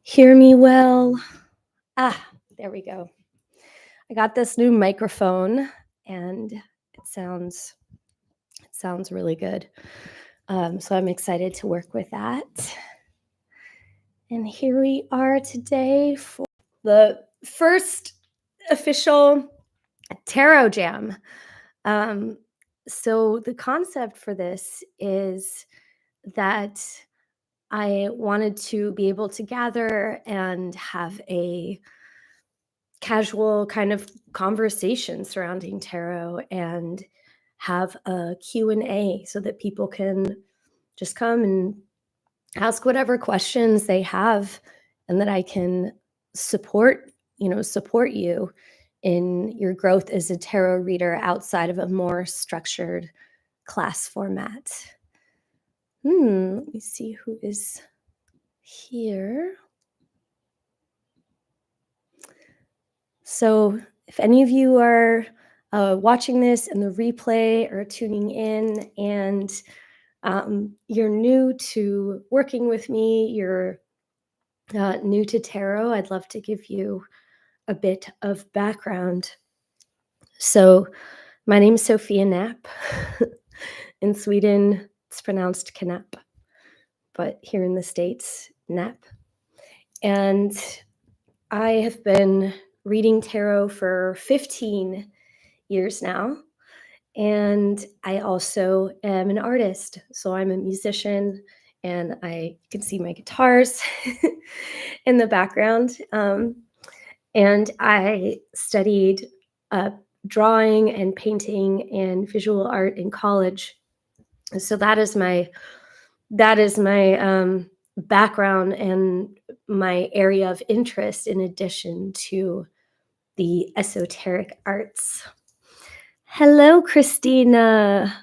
Hear me well? Ah, there we go. I got this new microphone and it sounds really good. So I'm excited to work with that. And here we are today for the first official tarot jam. Um, so the concept for this is that I wanted to be able to gather and have a casual kind of conversation surrounding tarot and have a Q&A so that people can just come and ask whatever questions they have and that I can support you in your growth as a tarot reader outside of a more structured class format. Let me see who is here. So if any of you are watching this in the replay or tuning in and you're new to working with me, you're new to tarot, I'd love to give you a bit of background. So my name is Sophia Knapp. In Sweden, it's pronounced Knapp, but here in the States, Knapp. And I have been reading tarot for 15 years now. And I also am an artist. So I'm a musician and I can see my guitars in the background. And I studied drawing and painting and visual art in college. So that is my background and my area of interest in addition to the esoteric arts. Hello, Christina.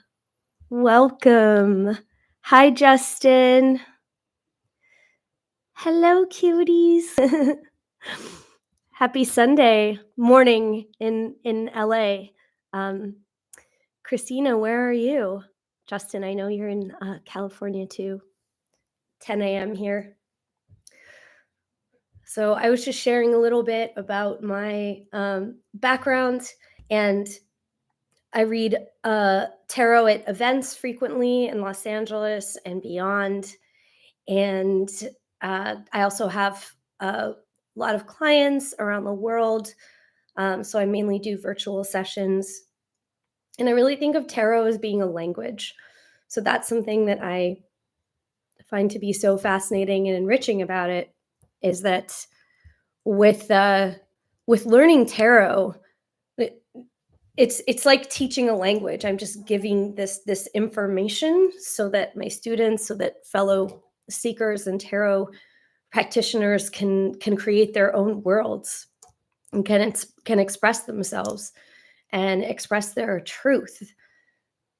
Welcome. Hi, Justin. Hello, cuties. Happy Sunday morning in LA. Christina, where are you? Justin, I know you're in California too. 10 a.m. here. So I was just sharing a little bit about my background, and I read tarot at events frequently in Los Angeles and beyond. And I also have a lot of clients around the world. So I mainly do virtual sessions. And I really think of tarot as being a language. So that's something that I find to be so fascinating and enriching about it, is that with learning tarot, it's like teaching a language. I'm just giving this information so that my students, so that fellow seekers and tarot practitioners can create their own worlds and can express themselves and express their truth.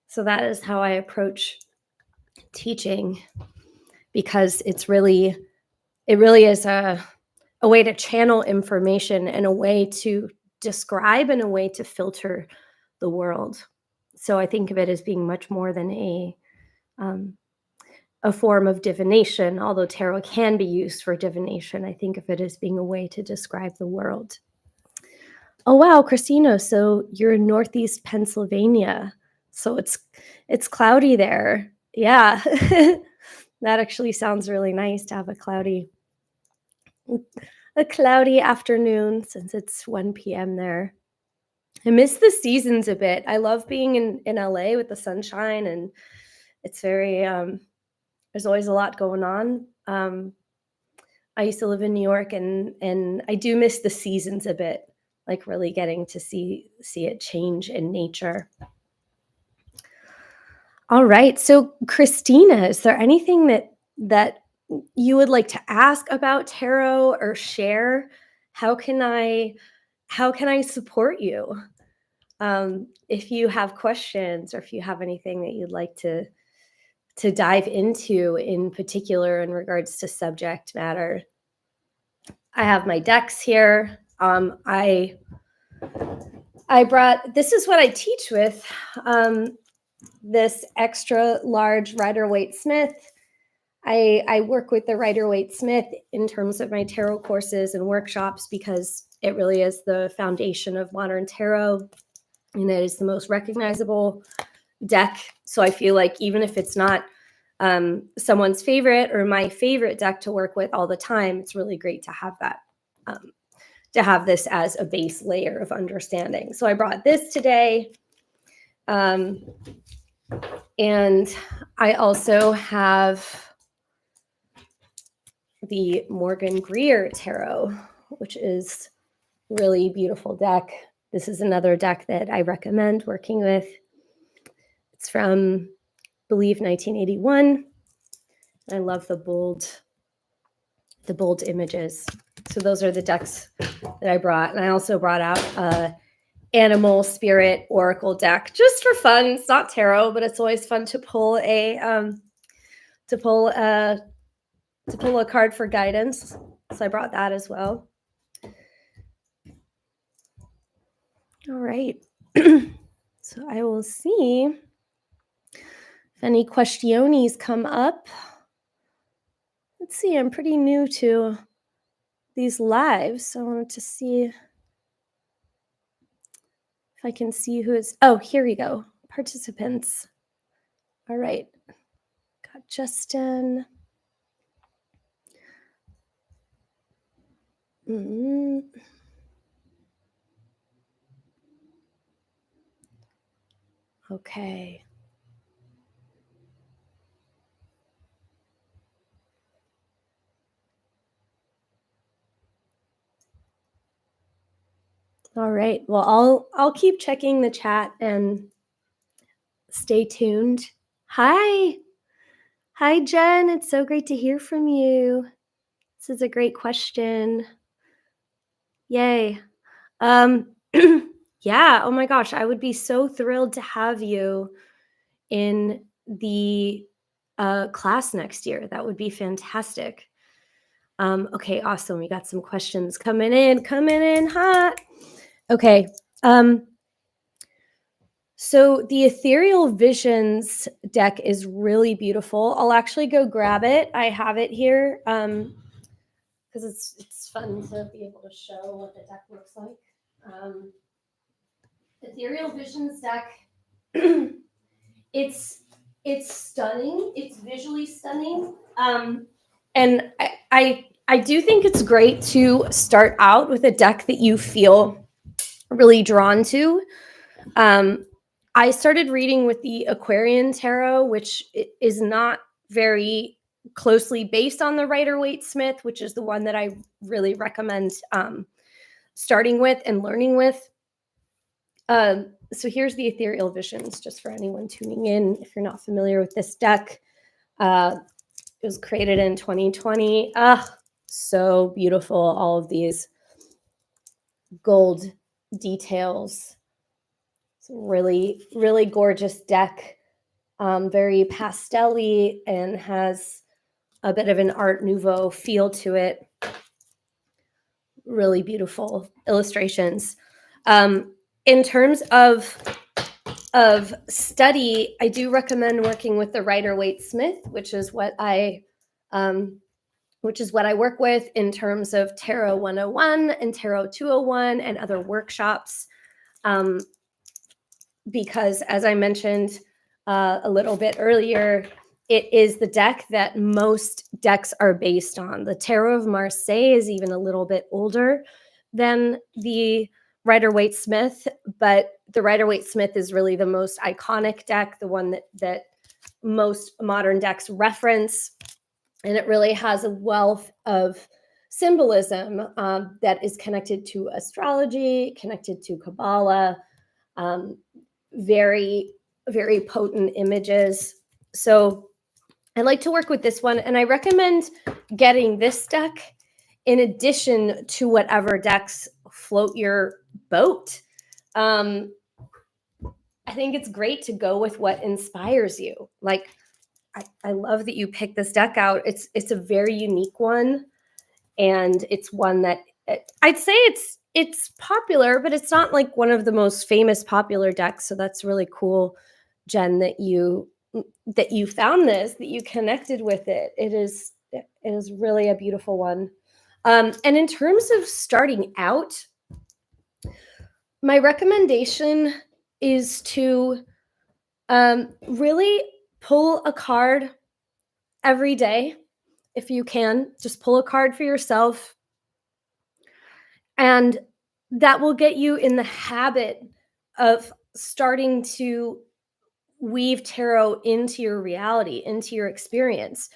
So that is how I approach teaching, because it really is a way to channel information and a way to describe and a way to filter the world. So I think of it as being much more than a form of divination, although tarot can be used for divination. I think of it as being a way to describe the world. Oh, wow, Christina, so you're in Northeast Pennsylvania. So it's cloudy there. Yeah. That actually sounds really nice to have a cloudy afternoon, since it's 1 p.m. there. I miss the seasons a bit. I love being in LA with the sunshine, and it's very there's always a lot going on. I used to live in New York, and I do miss the seasons a bit, like really getting to see it change in nature. All right. So Christina, is there anything that you would like to ask about tarot or share? How can I support you? If you have questions, or if you have anything that you'd like to dive into in particular in regards to subject matter. I have my decks here. I brought, this is what I teach with, this extra large Rider-Waite Smith. I work with the Rider-Waite-Smith in terms of my tarot courses and workshops because it really is the foundation of modern tarot, and it is the most recognizable deck. So I feel like even if it's not someone's favorite or my favorite deck to work with all the time, it's really great to have that, to have this as a base layer of understanding. So I brought this today. And I also have the Morgan Greer Tarot, which is really beautiful deck. This is another deck that I recommend working with. It's from, I believe, 1981. I love the bold images. So those are the decks that I brought. And I also brought out a animal spirit oracle deck just for fun. It's not tarot, but it's always fun to pull a card for guidance. So I brought that as well. All right. So I will see if any questiones come up. Let's see, I'm pretty new to these lives. So I wanted to see if I can see who is, oh, here we go. Participants. All right. Got Justin. Okay. All right. Well, I'll keep checking the chat and stay tuned. Hi. Hi, Jen. It's so great to hear from you. This is a great question. Yay. Yeah. Oh my gosh. I would be so thrilled to have you in the class next year. That would be fantastic. Okay. Awesome. We got some questions coming in hot. Okay. So the Ethereal Visions deck is really beautiful. I'll actually go grab it. I have it here because it's fun to be able to show what the deck looks like. Ethereal Visions deck, it's stunning. It's visually stunning, and I do think it's great to start out with a deck that you feel really drawn to. I started reading with the Aquarian Tarot, which is not very closely based on the Rider-Waite-Smith, which is the one that I really recommend starting with and learning with. So here's the Ethereal Visions, just for anyone tuning in. If you're not familiar with this deck, it was created in 2020. So beautiful. All of these gold details. It's a really, really gorgeous deck. Very pastel-y and has a bit of an Art Nouveau feel to it. Really beautiful illustrations. In terms of study, I do recommend working with the Rider-Waite-Smith, which is what I work with in terms of Tarot 101 and Tarot 201 and other workshops. Because as I mentioned a little bit earlier, it is the deck that most decks are based on. The Tarot of Marseille is even a little bit older than the Rider-Waite-Smith, but the Rider-Waite-Smith is really the most iconic deck, the one that most modern decks reference. And it really has a wealth of symbolism that is connected to astrology, connected to Kabbalah, very, very potent images. So I like to work with this one, and I recommend getting this deck in addition to whatever decks float your boat. I think it's great to go with what inspires you. Like, I love that you picked this deck out. It's a very unique one, and it's one that I'd say it's popular, but it's not like one of the most famous popular decks. So that's really cool, Jen, that you that you found this, that you connected with it. It is really a beautiful one. And in terms of starting out, my recommendation is to really pull a card every day if you can. Just pull a card for yourself, and that will get you in the habit of starting to weave tarot into your reality, into your experience.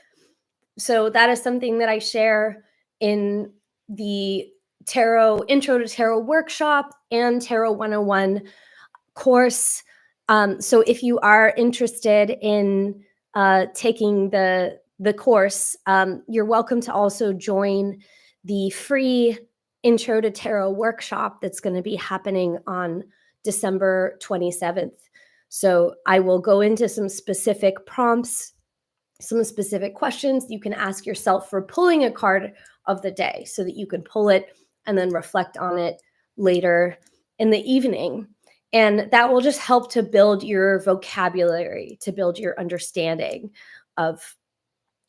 So that is something that I share in the tarot intro to tarot workshop and tarot 101 course. So if you are interested in taking the course, you're welcome to also join the free intro to tarot workshop that's going to be happening on December 27th. So I will go into some specific prompts, some specific questions you can ask yourself for pulling a card of the day, so that you can pull it and then reflect on it later in the evening. And that will just help to build your vocabulary, to build your understanding of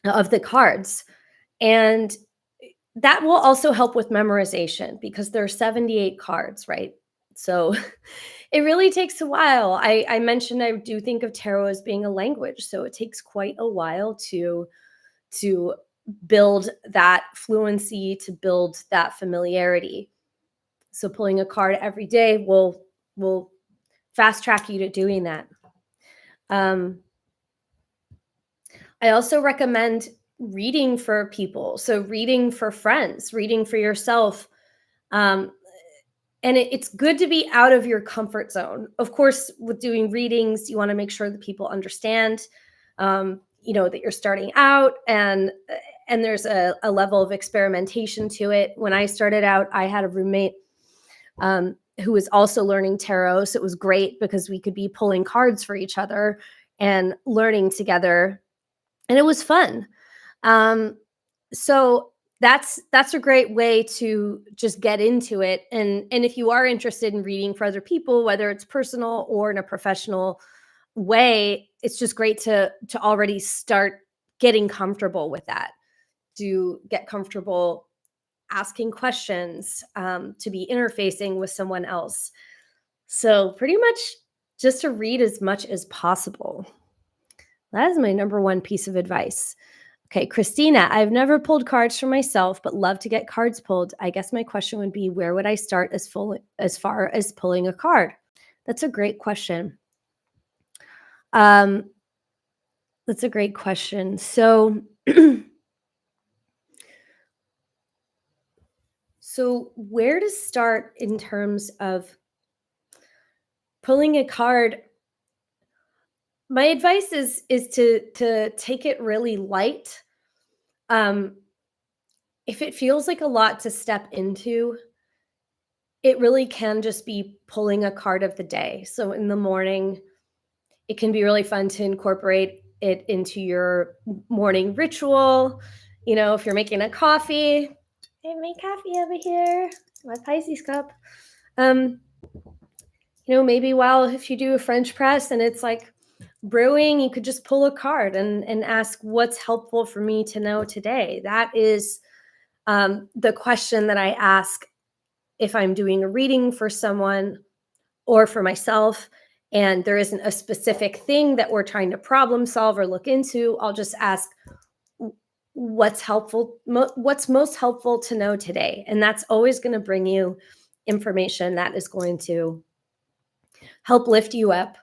the cards. And that will also help with memorization, because there are 78 cards, right? So it really takes a while. I mentioned I do think of tarot as being a language, so it takes quite a while to build that fluency, to build that familiarity. So pulling a card every day will fast track you to doing that. Um, I also recommend reading for people. So reading for friends, reading for yourself. Um, and it's good to be out of your comfort zone. Of course, with doing readings, you want to make sure that people understand, that you're starting out, and there's a level of experimentation to it. When I started out, I had a roommate who was also learning tarot. So it was great because we could be pulling cards for each other and learning together. And it was fun. Um, so that's a great way to just get into it. And if you are interested in reading for other people, whether it's personal or in a professional way, it's just great to already start getting comfortable with that. To get comfortable asking questions, to be interfacing with someone else. So pretty much just to read as much as possible. That is my number one piece of advice. Okay, Christina, I've never pulled cards for myself, but love to get cards pulled. I guess my question would be, where would I start as far as pulling a card? That's a great question. Um, that's a great question. So, so where to start in terms of pulling a card? My advice is to take it really light. Um, if it feels like a lot to step into, it really can just be pulling a card of the day. So in the morning, it can be really fun to incorporate it into your morning ritual. If you're making a coffee, I have my coffee over here, my Pisces cup. Um, maybe while if you do a French press and it's like brewing, you could just pull a card and ask, what's helpful for me to know today? That is the question that I ask if I'm doing a reading for someone or for myself, and there isn't a specific thing that we're trying to problem solve or look into. I'll just ask, what's helpful, what's most helpful to know today? And that's always going to bring you information that is going to help lift you up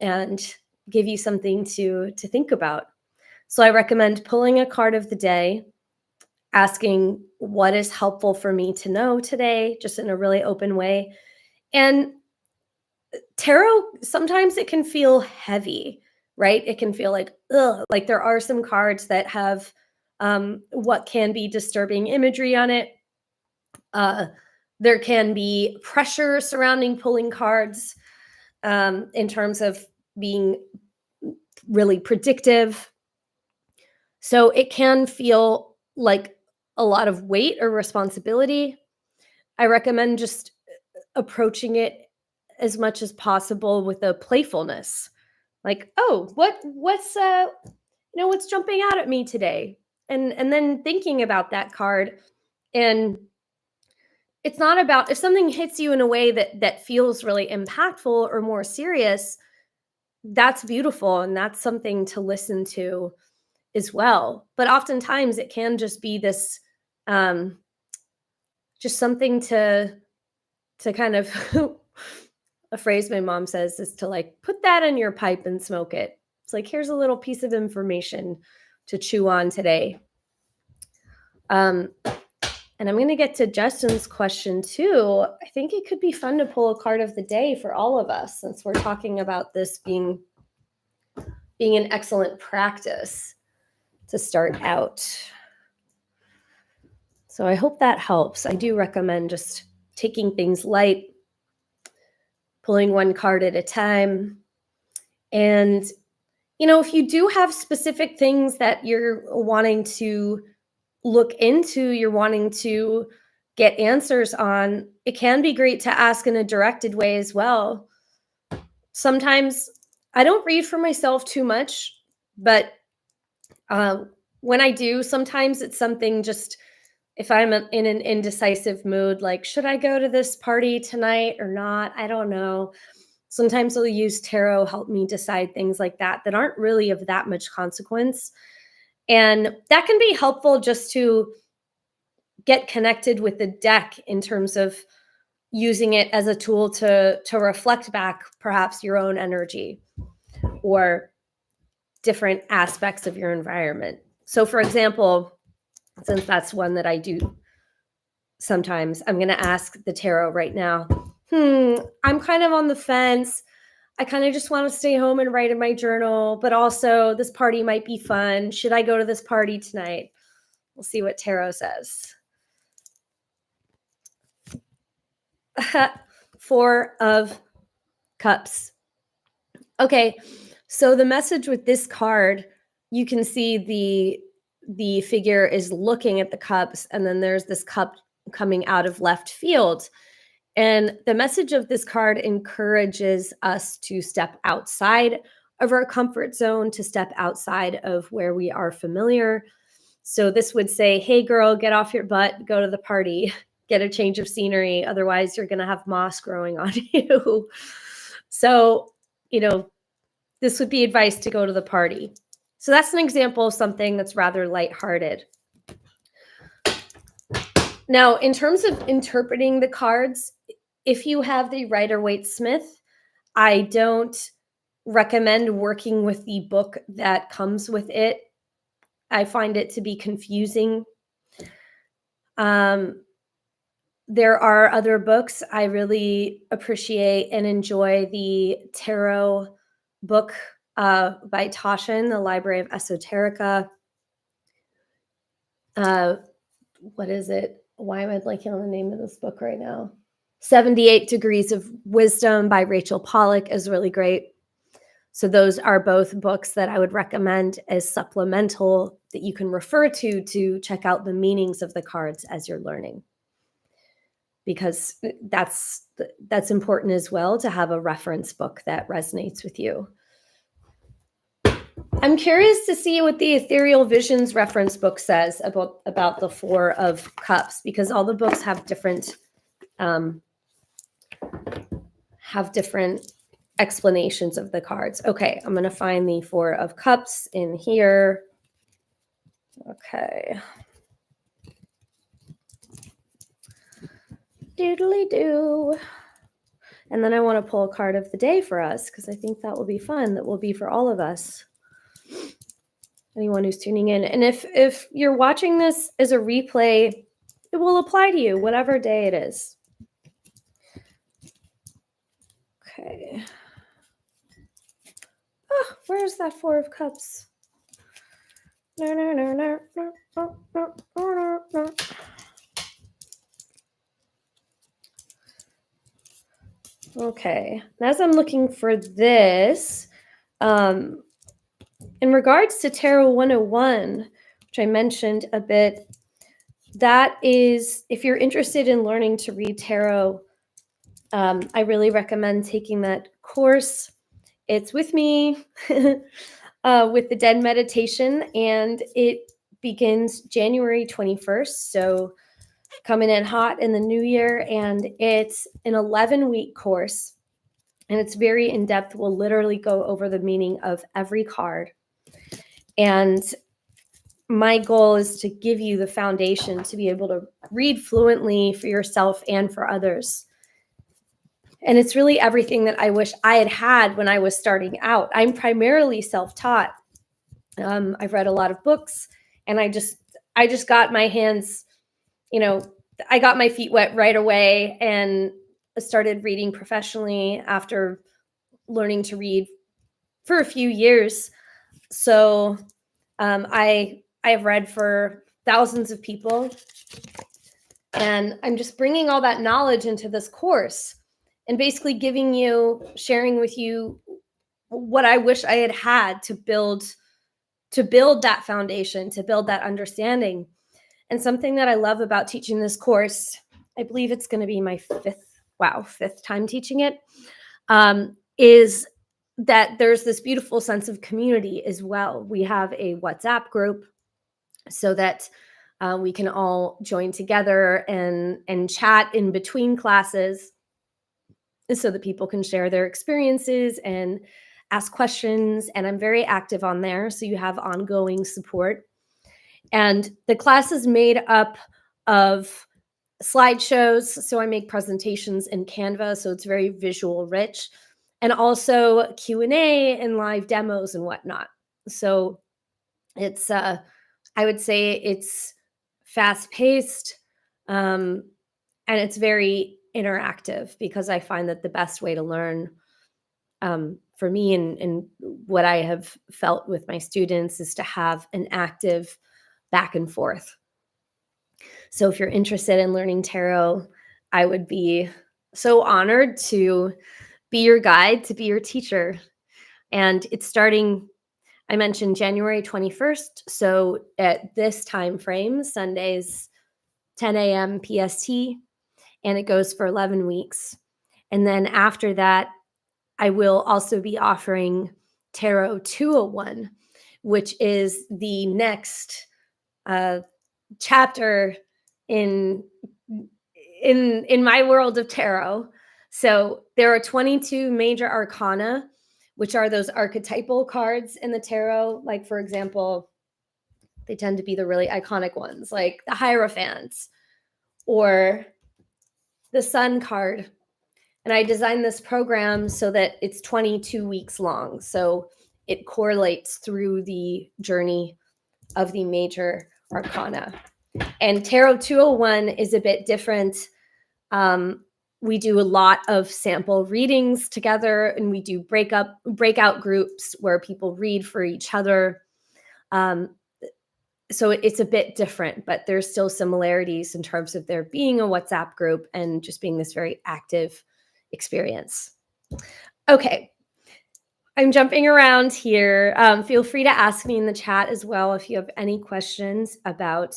and give you something to think about. So I recommend pulling a card of the day, asking what is helpful for me to know today, just in a really open way. And tarot, sometimes it can feel heavy, right? It can feel like, ugh, like there are some cards that have what can be disturbing imagery on it. There can be pressure surrounding pulling cards, in terms of being really predictive. So it can feel like a lot of weight or responsibility. I recommend just approaching it as much as possible with a playfulness. Like, oh, what's jumping out at me today? And then thinking about that card. And it's not about, if something hits you in a way that feels really impactful or more serious, that's beautiful and that's something to listen to as well. But oftentimes it can just be this, um just something to kind of a phrase my mom says is to like put that in your pipe and smoke it. It's like, here's a little piece of information to chew on today. Um, and I'm going to get to Justin's question too. I think it could be fun to pull a card of the day for all of us, since we're talking about this being an excellent practice to start out. So I hope that helps. I do recommend just taking things light, pulling one card at a time. And, if you do have specific things that you're wanting to look into, you're wanting to get answers on, it can be great to ask in a directed way as well. Sometimes I don't read for myself too much, but when I do, sometimes it's something just, if I'm in an indecisive mood, like, should I go to this party tonight or not? I don't know. Sometimes I'll use tarot help me decide things like that aren't really of that much consequence. And that can be helpful just to get connected with the deck in terms of using it as a tool to reflect back perhaps your own energy or different aspects of your environment. So for example, since that's one that I do sometimes, I'm going to ask the tarot right now. I'm kind of on the fence. I kind of just want to stay home and write in my journal, but also this party might be fun. Should I go to this party tonight? We'll see what tarot says. Four of Cups. Okay, so the message with this card, you can see the figure is looking at the cups, and then there's this cup coming out of left field. And the message of this card encourages us to step outside of our comfort zone, to step outside of where we are familiar. So this would say, hey, girl, get off your butt, go to the party, get a change of scenery. Otherwise, you're going to have moss growing on you. So, this would be advice to go to the party. So that's an example of something that's rather lighthearted. Now, in terms of interpreting the cards, if you have the Rider-Waite-Smith, I don't recommend working with the book that comes with it. I find it to be confusing. There are other books. I really appreciate and enjoy the tarot book by Taschen, The Library of Esoterica. What is it? Why am I blanking on the name of this book right now? 78 Degrees of Wisdom by Rachel Pollack is really great. So those are both books that I would recommend as supplemental that you can refer to check out the meanings of the cards as you're learning. Because that's important as well, to have a reference book that resonates with you. I'm curious to see what the Ethereal Visions reference book says about the Four of Cups, because all the books have different explanations of the cards. Okay, I'm going to find the Four of Cups in here. Okay. Doodly doo. And then I want to pull a card of the day for us, because I think that will be fun. That will be for all of us. Anyone who's tuning in. And if you're watching this as a replay, it will apply to you, whatever day it is. Okay. Oh, where's that Four of Cups? No. Okay. As I'm looking for this, in regards to Tarot 101, which I mentioned a bit, that is, if you're interested in learning to read tarot, I really recommend taking that course. It's with me with the Dead meditation, and it begins January 21st. So coming in hot in the new year, and it's an 11-week course, and it's very in-depth. We'll literally go over the meaning of every card. And my goal is to give you the foundation to be able to read fluently for yourself and for others. And it's really everything that I wish I had had when I was starting out. I'm primarily self-taught. I've read a lot of books, and I just got my hands, I got my feet wet right away and started reading professionally after learning to read for a few years. So I have read for thousands of people, and I'm just bringing all that knowledge into this course and basically sharing with you what I wish I had had to build that foundation, to build that understanding. And something that I love about teaching this course, I believe it's going to be my fifth time teaching it, is that there's this beautiful sense of community as well. We have a WhatsApp group so that we can all join together and chat in between classes, so that people can share their experiences and ask questions. And I'm very active on there, so you have ongoing support. And the class is made up of slideshows. So I make presentations in Canva, so it's very visual rich, and also Q&A and live demos and whatnot. So it's, I would say it's fast paced, and it's very interactive, because I find that the best way to learn, for me and what I have felt with my students, is to have an active back and forth. So if you're interested in learning tarot, I would be so honored to be your guide, to be your teacher. And it's starting, I mentioned, January 21st. So at this time frame, Sundays, 10 a.m. PST, and it goes for 11 weeks. And then after that, I will also be offering Tarot 201, which is the next chapter in my world of tarot. So there are 22 major arcana, which are those archetypal cards in the tarot. Like, for example, they tend to be the really iconic ones, like the Hierophant or the Sun card. And I designed this program so that it's 22 weeks long. So it correlates through the journey of the major arcana. And Tarot 201 is a bit different. We do a lot of sample readings together, and we do breakout groups where people read for each other. So it's a bit different, but there's still similarities in terms of there being a WhatsApp group and just being this very active experience. Okay, I'm jumping around here. Feel free to ask me in the chat as well if you have any questions about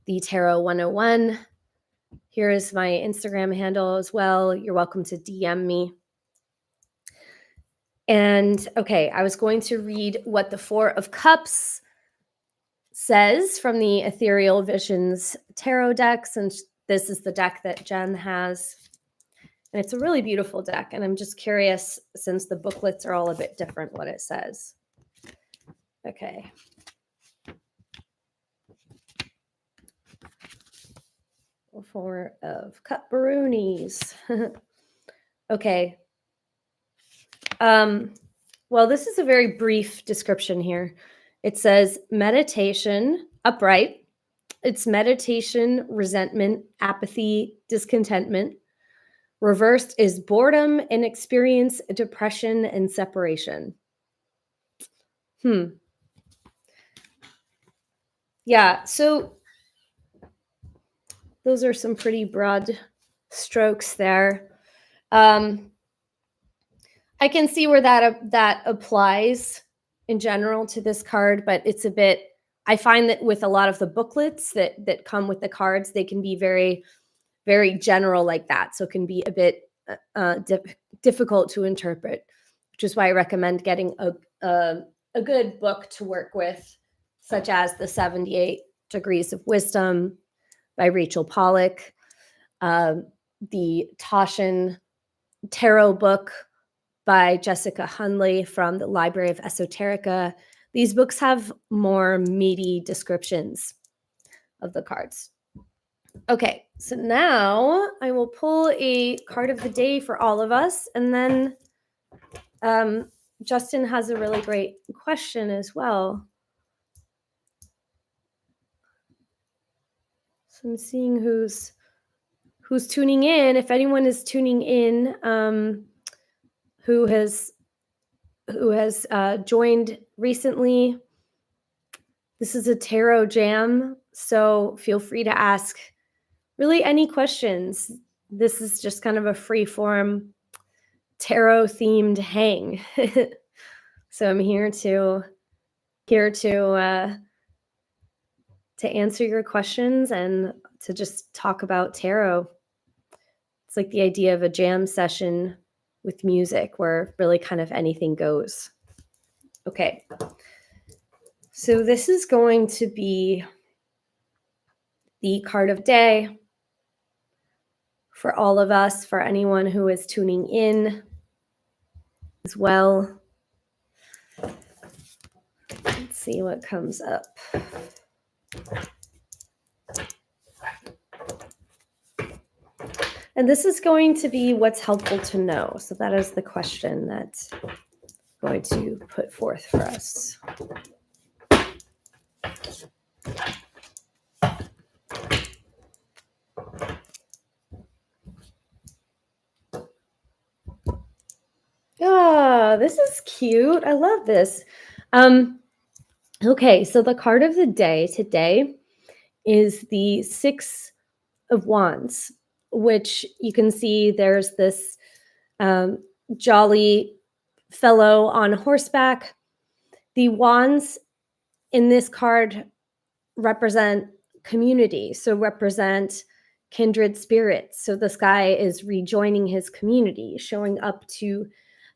the Tarot 101. Here is my Instagram handle as well. You're welcome to DM me. And okay, I was going to read what the Four of Cups says from the Ethereal Visions tarot deck, since this is the deck that Jen has. And it's a really beautiful deck. And I'm just curious, since the booklets are all a bit different, what it says. Okay. Four of Cup-Baroonies. Okay. Well, this is a very brief description here. It says meditation, upright. It's meditation, resentment, apathy, discontentment. Reversed is boredom, inexperience, depression, and separation. Yeah, so those are some pretty broad strokes there. I can see where that applies in general to this card, but it's a bit, I find that with a lot of the booklets that come with the cards, they can be very, very general like that. So it can be a bit difficult to interpret which is why I recommend getting a good book to work with, such as The 78 Degrees of Wisdom by Rachel Pollack, the Toshin Tarot book by Jessica Hunley from the Library of Esoterica. These books have more meaty descriptions of the cards. Okay, so now I will pull a card of the day for all of us, and then Justin has a really great question as well. So I'm seeing who's tuning in. If anyone is tuning in, who has joined recently, this is a tarot jam, so feel free to ask really any questions. This is just kind of a free form tarot themed hang. So I'm here to answer your questions and to just talk about tarot. It's like the idea of a jam session with music where really kind of anything goes. Okay. So this is going to be the card of day for all of us, for anyone who is tuning in as well. Let's see what comes up. And this is going to be what's helpful to know. So that is the question that's going to put forth for us. Oh, this is cute. I love this. Okay, so the card of the day today is the Six of Wands, which you can see there's this jolly fellow on horseback. The wands in this card represent community, so represent kindred spirits. So this guy is rejoining his community, showing up to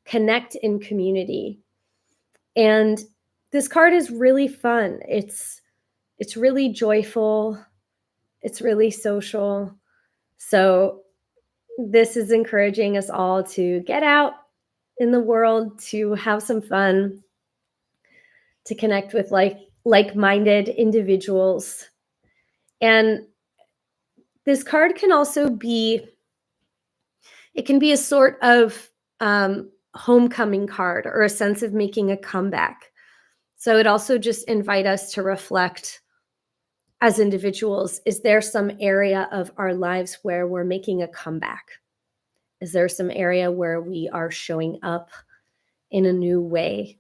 connect in community. And this card is really fun. It's really joyful. It's really social. So this is encouraging us all to get out in the world, to have some fun, to connect with like-minded individuals. And this card can also be, it can be a sort of homecoming card or a sense of making a comeback. So it also just invite us to reflect as individuals. Is there some area of our lives where we're making a comeback? Is there some area where we are showing up in a new way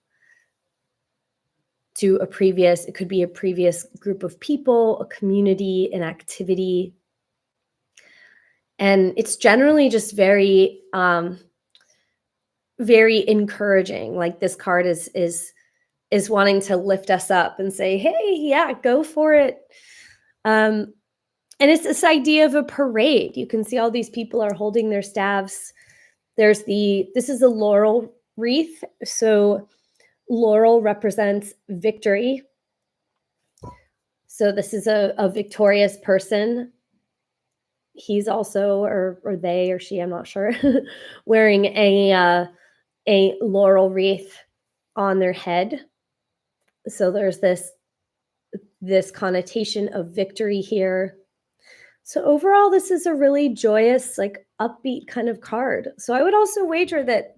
to it could be a previous group of people, a community, an activity. And it's generally just very, very encouraging. Like this card is wanting to lift us up and say, hey, yeah, go for it. And it's this idea of a parade. You can see all these people are holding their staves. This is a laurel wreath. So laurel represents victory. So this is a victorious person. He's also, or they or she, I'm not sure, wearing a laurel wreath on their head. So there's this connotation of victory here. So overall, this is a really joyous, like upbeat kind of card. So I would also wager that,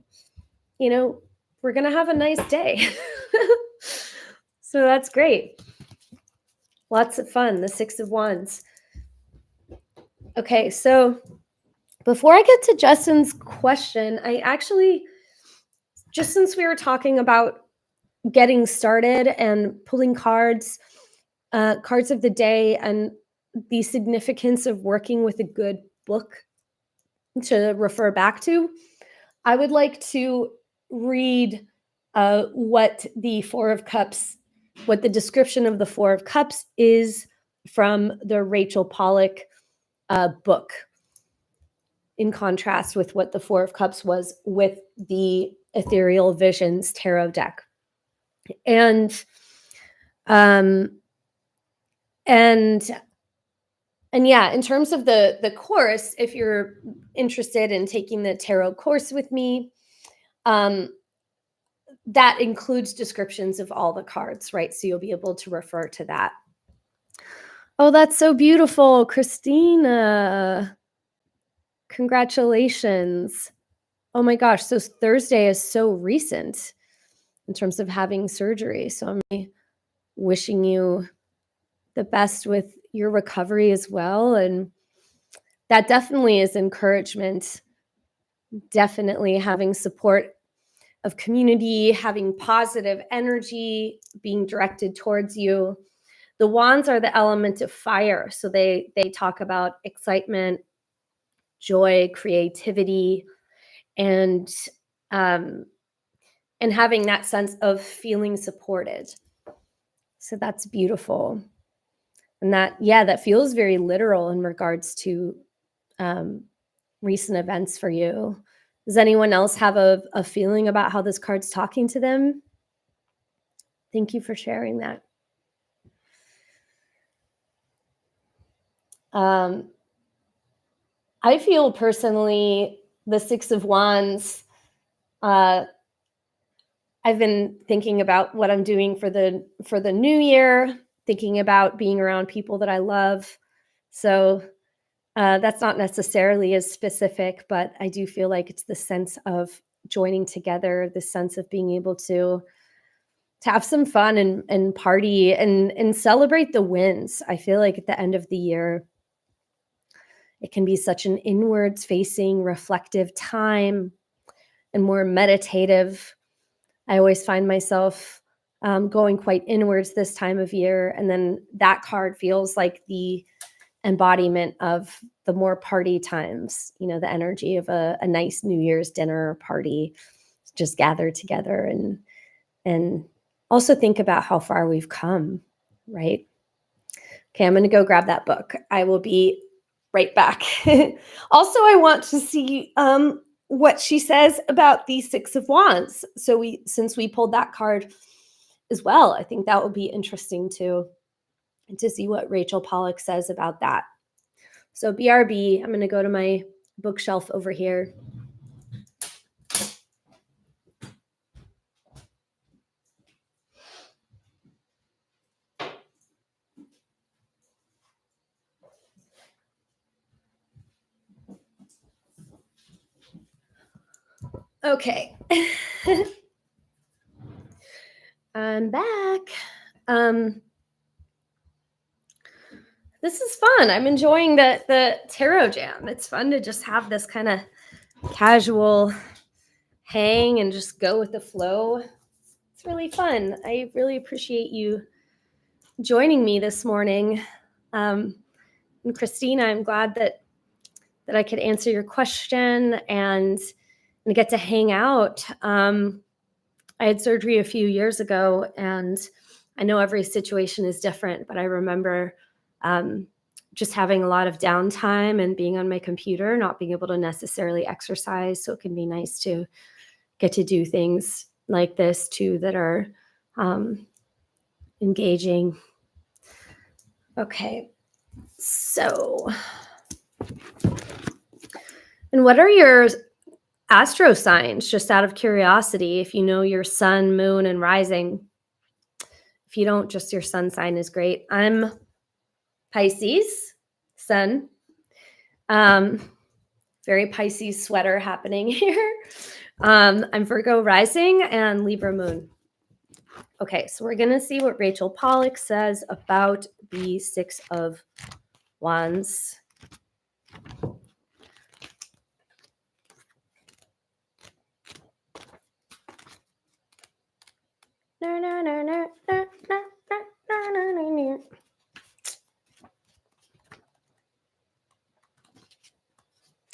we're going to have a nice day. So that's great. Lots of fun, the Six of Wands. Okay, so before I get to Justin's question, I actually, just since we were talking about getting started and pulling cards of the day and the significance of working with a good book to refer back to, I would like to read what the description of the Four of Cups is from the Rachel Pollack book, in contrast with what the Four of Cups was with the Ethereal Visions tarot deck. And um and yeah, in terms of the course, if you're interested in taking the tarot course with me, um that includes descriptions of all the cards, right? So you'll be able to refer to that. Oh, that's so beautiful, Christina. Congratulations. Oh my gosh, so Thursday is so recent in terms of having surgery. So I'm wishing you the best with your recovery as well. And that definitely is encouragement. Definitely having support of community, having positive energy being directed towards you. The wands are the element of fire. So they talk about excitement, joy, creativity, and um, having that sense of feeling supported. So that's beautiful. And that feels very literal in regards to um, recent events for you. Does anyone else have a feeling about how this card's talking to them? Thank you for sharing that. I feel personally the Six of Wands. I've been thinking about what I'm doing for the new year, thinking about being around people that I love. So that's not necessarily as specific, but I do feel like it's the sense of joining together, the sense of being able to have some fun and party and celebrate the wins. I feel like at the end of the year, it can be such an inwards facing, reflective time and more meditative. I always find myself going quite inwards this time of year. And then that card feels like the embodiment of the more party times, the energy of a nice New Year's dinner party, just gather together and also think about how far we've come, right? Okay, I'm going to go grab that book. I will be right back. Also, I want to see what she says about the Six of Wands. So since we pulled that card as well, I think that would be interesting to see what Rachel Pollack says about that. So BRB, I'm going to go to my bookshelf over here. Okay. I'm back. This is fun. I'm enjoying the tarot jam. It's fun to just have this kind of casual hang and just go with the flow. It's really fun. I really appreciate you joining me this morning. And Christina, I'm glad that I could answer your question and get to hang out. I had surgery a few years ago, and I know every situation is different, but I remember just having a lot of downtime and being on my computer, not being able to necessarily exercise. So it can be nice to get to do things like this too that are engaging. Okay, so, and what are your astro signs, just out of curiosity? If you know your sun, moon, and rising. If you don't, just your sun sign is great. I'm Pisces, sun. Very Pisces sweater happening here. I'm Virgo rising and Libra moon. Okay, so we're going to see what Rachel Pollack says about the Six of Wands.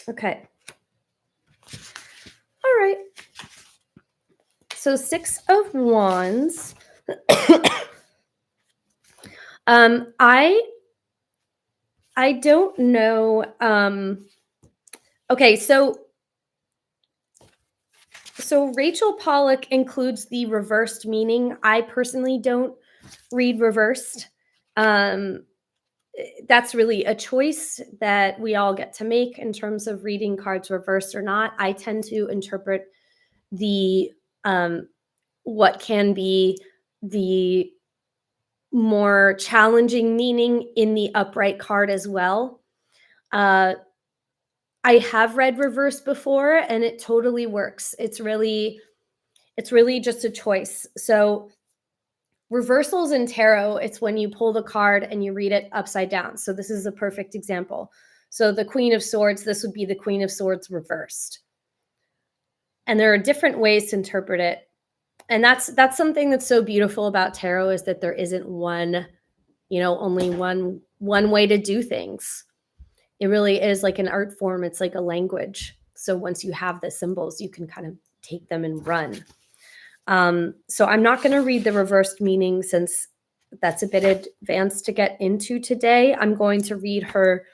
Okay. All right. So Six of Wands. I don't know. Okay, so So Rachel Pollack includes the reversed meaning. I personally don't read reversed. Um, that's really a choice that we all get to make in terms of reading cards reversed or not. I tend to interpret the um, what can be the more challenging meaning in the upright card as well. Uh, I have read reverse before and it totally works. It's really just a choice. So reversals in tarot, it's when you pull the card and you read it upside down. So this is a perfect example. So the Queen of Swords, this would be the Queen of Swords reversed. And there are different ways to interpret it. And that's something that's so beautiful about tarot, is that there isn't one, only one way to do things. It really is like an art form. It's like a language. So once you have the symbols, you can kind of take them and run. So I'm not going to read the reversed meaning since that's a bit advanced to get into today. I'm going to read her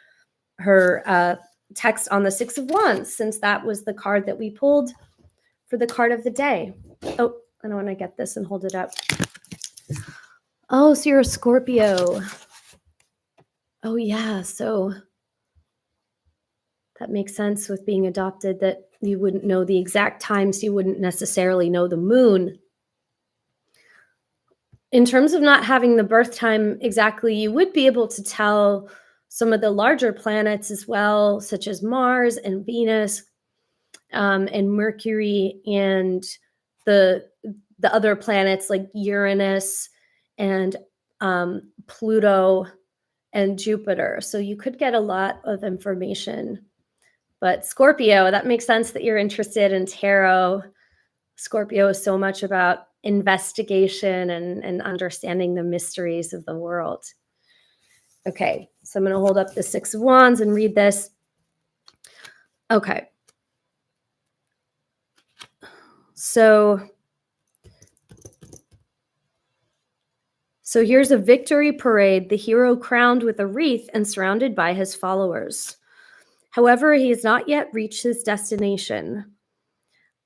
text on the Six of Wands, since that was the card that we pulled for the card of the day. Oh, I don't want to get this and hold it up. Oh, so you're a Scorpio. Oh, yeah. So that makes sense with being adopted, that you wouldn't know the exact times. You wouldn't necessarily know the moon. In terms of not having the birth time exactly, you would be able to tell some of the larger planets as well, such as Mars and Venus, and Mercury, and the other planets like Uranus and Pluto and Jupiter. So you could get a lot of information. But Scorpio, that makes sense that you're interested in tarot. Scorpio is so much about investigation and understanding the mysteries of the world. Okay, so I'm going to hold up the Six of Wands and read this. Okay. So here's a victory parade, the hero crowned with a wreath and surrounded by his followers. However, he has not yet reached his destination.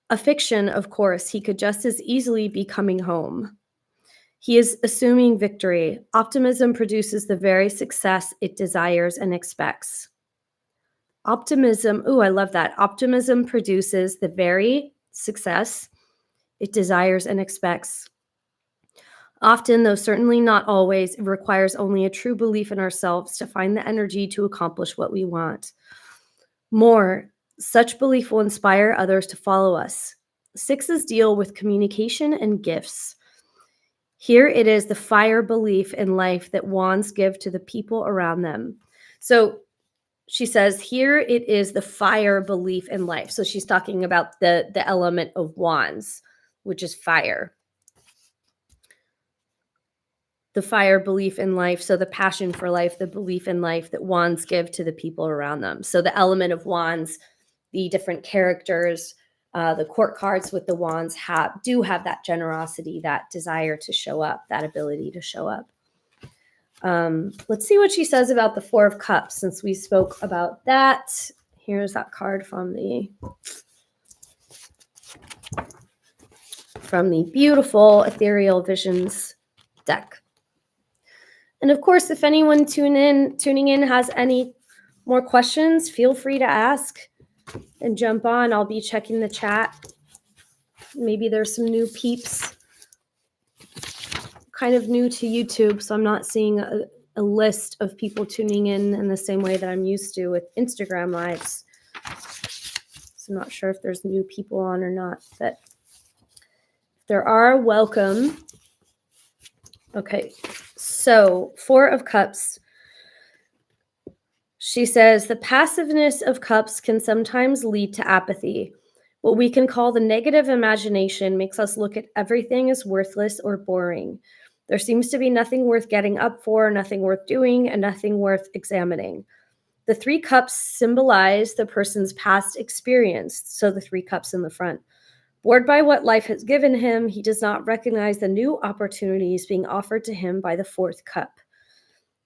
A fiction, of course, he could just as easily be coming home. He is assuming victory. Optimism produces the very success it desires and expects. Optimism, I love that. Optimism produces the very success it desires and expects. Often, though certainly not always, it requires only a true belief in ourselves to find the energy to accomplish what we want. More, such belief will inspire others to follow us. Sixes deal with communication and gifts. Here it is the fire belief in life that wands give to the people around them. So she says, here it is the fire belief in life. So she's talking about the element of wands, which is fire. The fire belief in life, so the passion for life, the belief in life that wands give to the people around them. So the element of wands, the different characters, the court cards with the wands do have that generosity, that desire to show up, that ability to show up. Let's see what she says about the Four of Cups, since we spoke about that. Here's that card from the beautiful Ethereal Visions deck. And of course, if anyone tuning in has any more questions, feel free to ask and jump on. I'll be checking the chat. Maybe there's some new peeps, kind of new to YouTube, so I'm not seeing a list of people tuning in the same way that I'm used to with Instagram lives. So I'm not sure if there's new people on or not, but if there are, welcome. Okay, so Four of Cups. She says, the passiveness of cups can sometimes lead to apathy. What we can call the negative imagination makes us look at everything as worthless or boring. There seems to be nothing worth getting up for, nothing worth doing, and nothing worth examining. The three cups symbolize the person's past experience, so the three cups in the front. Bored by what life has given him, he does not recognize the new opportunities being offered to him by the fourth cup.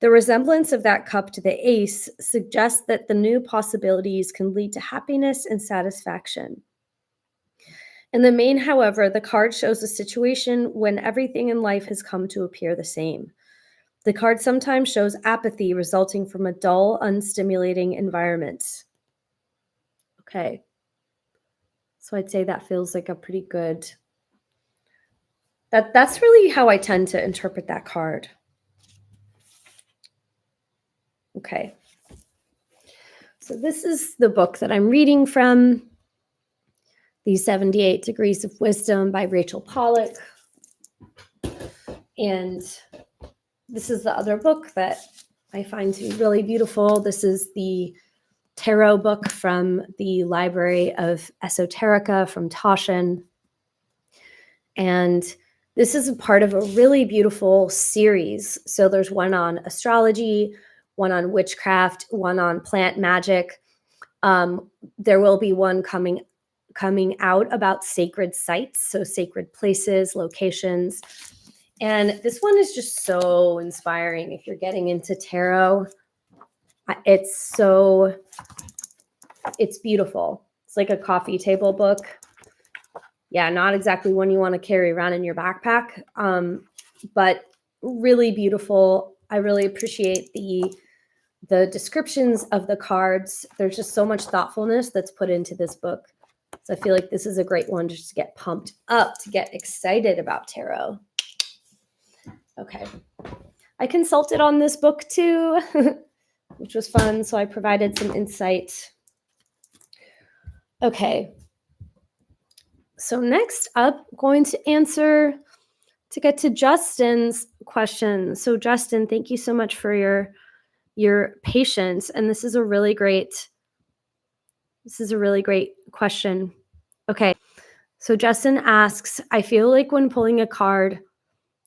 The resemblance of that cup to the ace suggests that the new possibilities can lead to happiness and satisfaction. In the main, however, the card shows a situation when everything in life has come to appear the same. The card sometimes shows apathy resulting from a dull, unstimulating environment. Okay. So I'd say that feels like a pretty good. That's really how I tend to interpret that card. Okay. So this is the book that I'm reading from, The 78 Degrees of Wisdom by Rachel Pollack. And this is the other book that I find to be really beautiful. This is the tarot book from the Library of Esoterica from Toshin. And this is a part of a really beautiful series. So there's one on astrology, one on witchcraft, one on plant magic. There will be one coming out about sacred sites, so sacred places, locations. And this one is just so inspiring if you're getting into tarot. It's beautiful. It's like a coffee table book. Yeah, not exactly one you want to carry around in your backpack, but really beautiful. I really appreciate the descriptions of the cards. There's just so much thoughtfulness that's put into this book. So I feel like this is a great one just to get pumped up, to get excited about tarot. Okay. I consulted on this book too, which was fun. So I provided some insight. Okay. So next up, I'm going to get to Justin's question. So Justin, thank you so much for your patience. And this is a really great question. Okay. So Justin asks, I feel like when pulling a card,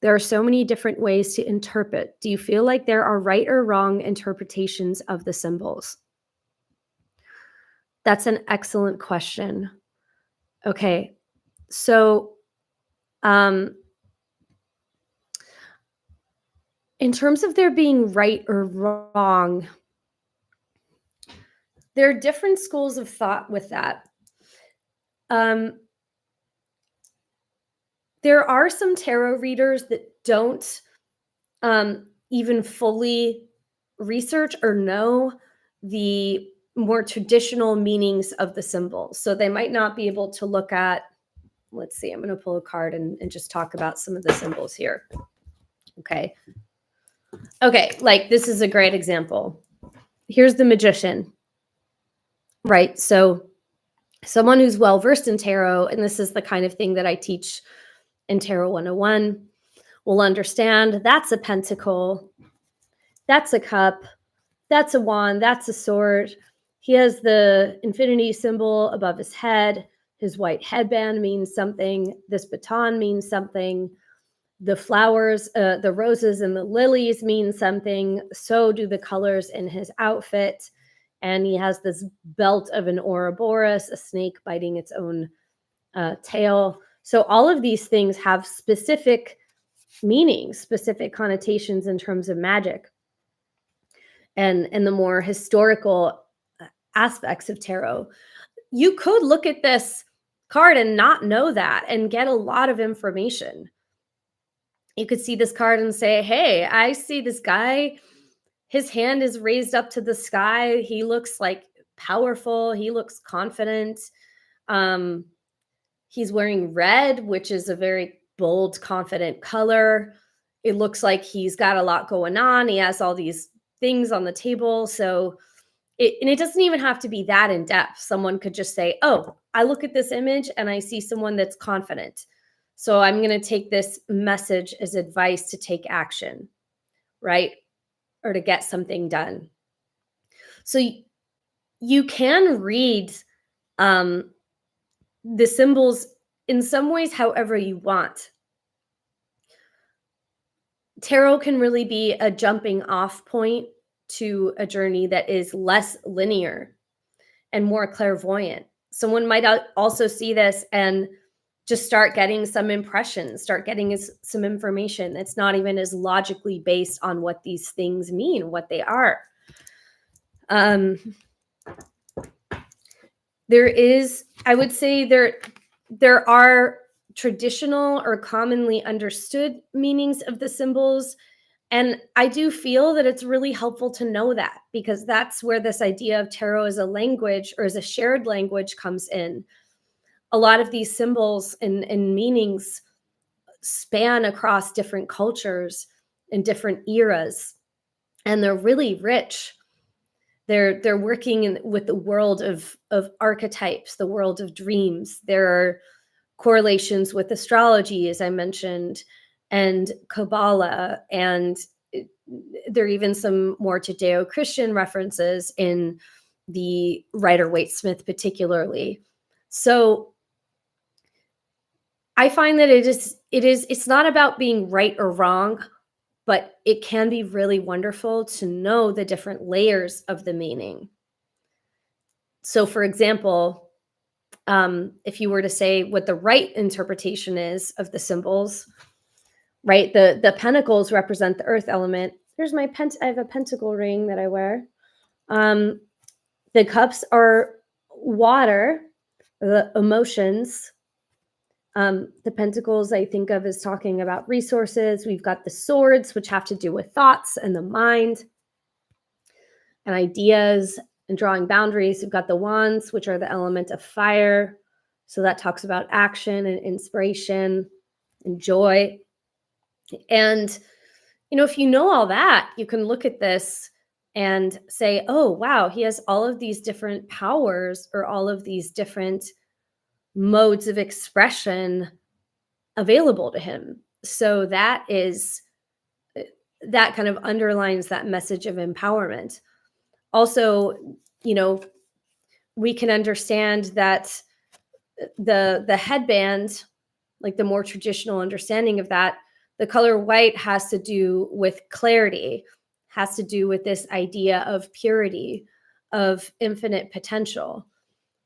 there are so many different ways to interpret. Do you feel like there are right or wrong interpretations of the symbols? That's an excellent question. Okay. So, in terms of there being right or wrong, there are different schools of thought with that. There are some tarot readers that don't even fully research or know the more traditional meanings of the symbols. So they might not be able to look at, let's see, I'm going to pull a card and just talk about some of the symbols here. Okay, like this is a great example. Here's the Magician, right? So someone who's well-versed in tarot, and this is the kind of thing that I teach in Tarot 101, will understand that's a pentacle, that's a cup, that's a wand, that's a sword. He has the infinity symbol above his head. His white headband means something. This baton means something. The flowers, the roses and the lilies mean something. So do the colors in his outfit. And he has this belt of an Ouroboros, a snake biting its own tail. So all of these things have specific meanings, specific connotations in terms of magic and the more historical aspects of tarot. You could look at this card and not know that and get a lot of information. You could see this card and say, hey, I see this guy. His hand is raised up to the sky. He looks like powerful. He looks confident. He's wearing red, which is a very bold, confident color. It looks like he's got a lot going on. He has all these things on the table. So it doesn't even have to be that in depth. Someone could just say, oh, I look at this image and I see someone that's confident. So I'm going to take this message as advice to take action, right? Or to get something done. So you can read the symbols in some ways however you want. Tarot can really be a jumping off point to a journey that is less linear and more clairvoyant. Someone might also see this and just start getting some impressions, start getting some information that's not even as logically based on what these things mean, what they are. There is, I would say there are traditional or commonly understood meanings of the symbols. And I do feel that it's really helpful to know that, because that's where this idea of tarot as a language or as a shared language comes in. A lot of these symbols and meanings span across different cultures and different eras, and they're really rich. They're working with the world of archetypes, the world of dreams. There are correlations with astrology, as I mentioned, and Kabbalah, and there are even some more Judeo-Christian references in the Rider-Waite-Smith particularly. So I find that it's not about being right or wrong, but it can be really wonderful to know the different layers of the meaning. So, for example, if you were to say what the right interpretation is of the symbols, right? The pentacles represent the earth element. There's my I have a pentacle ring that I wear. The cups are water, the emotions. The pentacles I think of as talking about resources. We've got the swords, which have to do with thoughts and the mind and ideas and drawing boundaries. We've got the wands, which are the element of fire. So that talks about action and inspiration and joy. And, if you know all that, you can look at this and say, oh, wow, he has all of these different powers or all of these different modes of expression available to him. So that kind of underlines that message of empowerment. Also, we can understand that the headband, like the more traditional understanding of that, the color white has to do with clarity, has to do with this idea of purity, of infinite potential.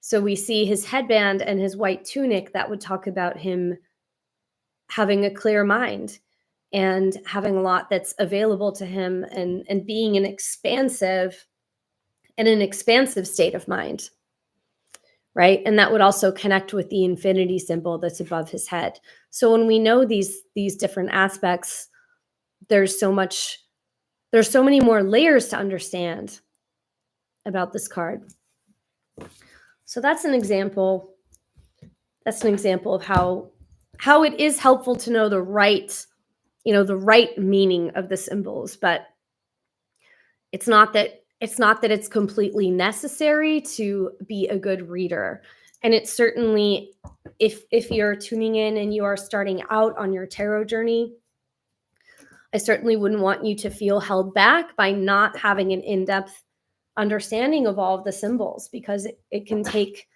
So we see his headband and his white tunic that would talk about him having a clear mind and having a lot that's available to him, and being in an expansive state of mind, right? And that would also connect with the infinity symbol that's above his head. So when we know these different aspects, there's so many more layers to understand about this card. So that's an example. That's an example of how it is helpful to know the right meaning of the symbols, but it's not that it's completely necessary to be a good reader. And it's certainly, if you're tuning in and you are starting out on your tarot journey, I certainly wouldn't want you to feel held back by not having an in-depth understanding of all of the symbols, because it can take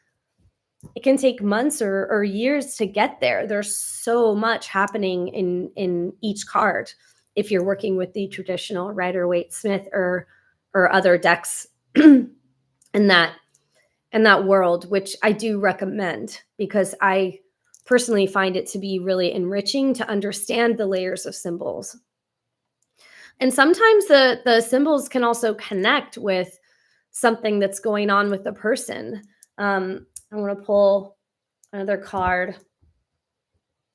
months or years to get there. There's so much happening in each card if you're working with the traditional Rider-Waite-Smith or other decks in that world, which I do recommend, because I personally find it to be really enriching to understand the layers of symbols. And sometimes the symbols can also connect with something that's going on with the person. I want to pull another card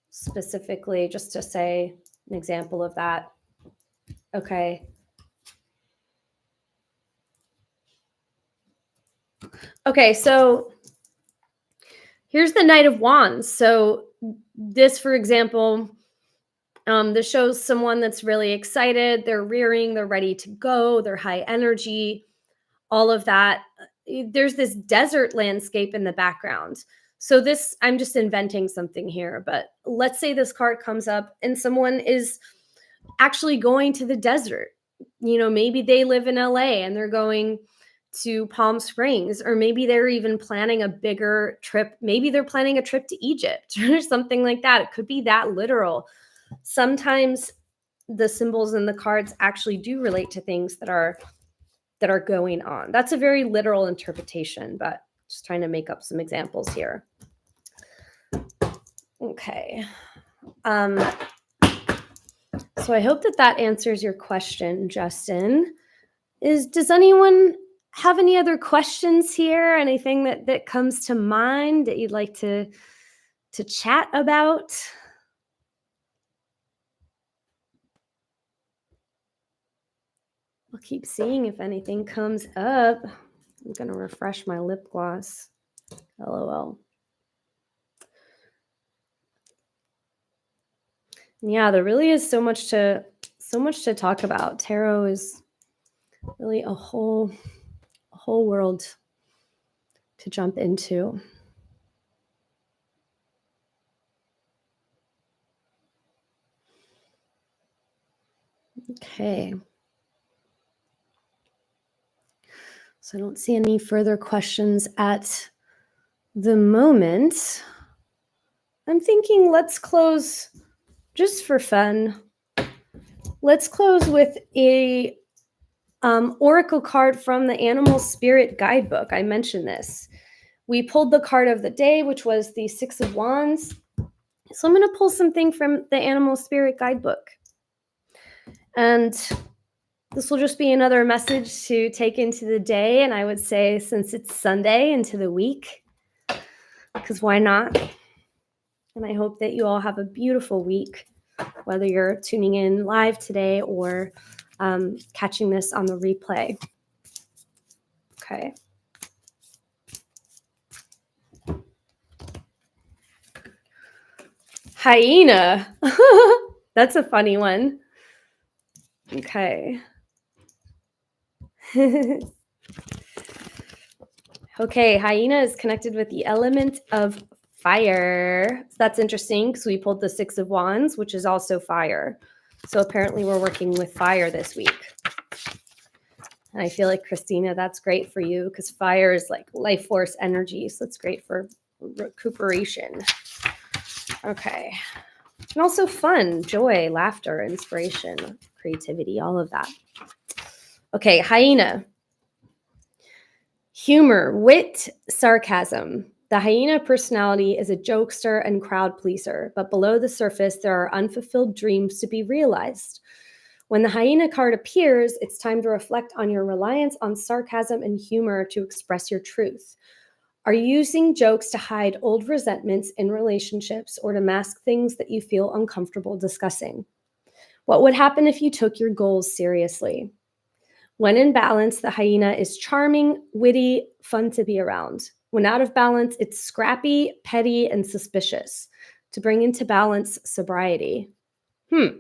specifically just to say an example of that. Okay. Okay, so here's the Knight of Wands. So this, for example, this shows someone that's really excited. They're rearing, they're ready to go, they're high energy, all of that. There's this desert landscape in the background. So this, I'm just inventing something here, but let's say this card comes up and someone is actually going to the desert. Maybe they live in LA and they're going to Palm Springs, or maybe they're even planning a bigger trip. Maybe they're planning a trip to Egypt or something like that. It could be that literal. Sometimes the symbols in the cards actually do relate to things that are going on. That's a very literal interpretation, but just trying to make up some examples here. Okay. So I hope that answers your question, Justin. Does anyone have any other questions here? Anything that comes to mind that you'd like to to chat about. I'll keep seeing if anything comes up. I'm going to refresh my lip gloss. LOL. Yeah, there really is so much to talk about. Tarot is really a whole world to jump into. Okay. So I don't see any further questions at the moment. I'm thinking let's close just for fun. Let's close with a oracle card from the Animal Spirit Guidebook. I mentioned this. We pulled the card of the day, which was the Six of Wands. So I'm going to pull something from the Animal Spirit Guidebook. And this will just be another message to take into the day. And I would say, since it's Sunday, into the week, because why not? And I hope that you all have a beautiful week, whether you're tuning in live today or catching this on the replay. Okay. Hyena. That's a funny one. Okay. Okay, hyena is connected with the element of fire. So that's interesting because we pulled the Six of Wands, which is also fire. So apparently we're working with fire this week. And I feel like, Christina, that's great for you because fire is like life force energy. So it's great for recuperation. Okay. And also fun, joy, laughter, inspiration, creativity, all of that. Okay, hyena. Humor, wit, sarcasm. The hyena personality is a jokester and crowd pleaser, but below the surface, there are unfulfilled dreams to be realized. When the hyena card appears, it's time to reflect on your reliance on sarcasm and humor to express your truth. Are you using jokes to hide old resentments in relationships or to mask things that you feel uncomfortable discussing? What would happen if you took your goals seriously? When in balance, the hyena is charming, witty, fun to be around. When out of balance, it's scrappy, petty, and suspicious. To bring into balance, sobriety. Well,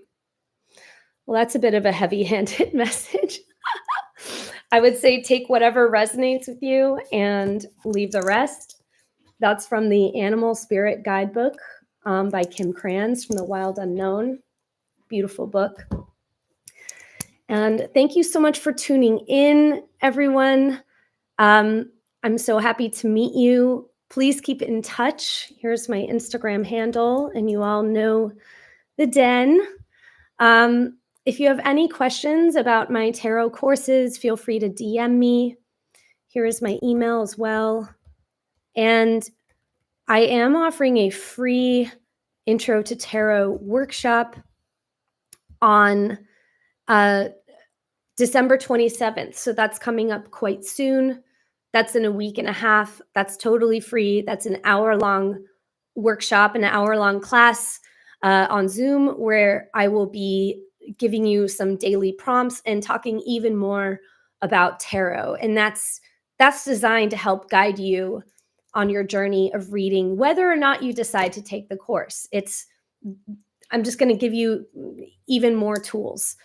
that's a bit of a heavy-handed message. I would say take whatever resonates with you and leave the rest. That's from the Animal Spirit Guidebook by Kim Kranz from the Wild Unknown. Beautiful book. And thank you so much for tuning in, everyone. I'm so happy to meet you. Please keep in touch. Here's my Instagram handle, and you all know the den. If you have any questions about my tarot courses, feel free to DM me. Here is my email as well. And I am offering a free Intro to Tarot workshop on December 27th. So that's coming up quite soon. That's in a week and a half. That's totally free. That's an hour-long workshop, an hour-long class on Zoom where I will be giving you some daily prompts and talking even more about tarot. And that's designed to help guide you on your journey of reading, whether or not you decide to take the course. I'm just going to give you even more tools.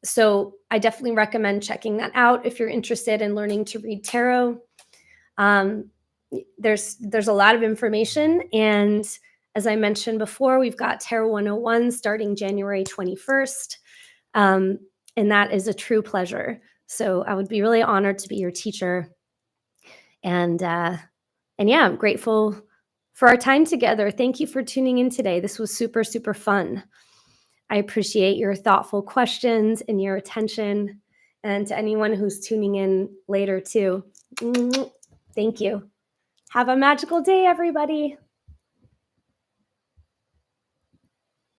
So I definitely recommend checking that out if you're interested in learning to read tarot. There's a lot of information, and as I mentioned before, we've got Tarot 101 starting January 21st, and that is a true pleasure. So I would be really honored to be your teacher, and yeah, I'm grateful for our time together. Thank you for tuning in today. This was super, super fun. I appreciate your thoughtful questions and your attention. And to anyone who's tuning in later too, thank you. Have a magical day, everybody.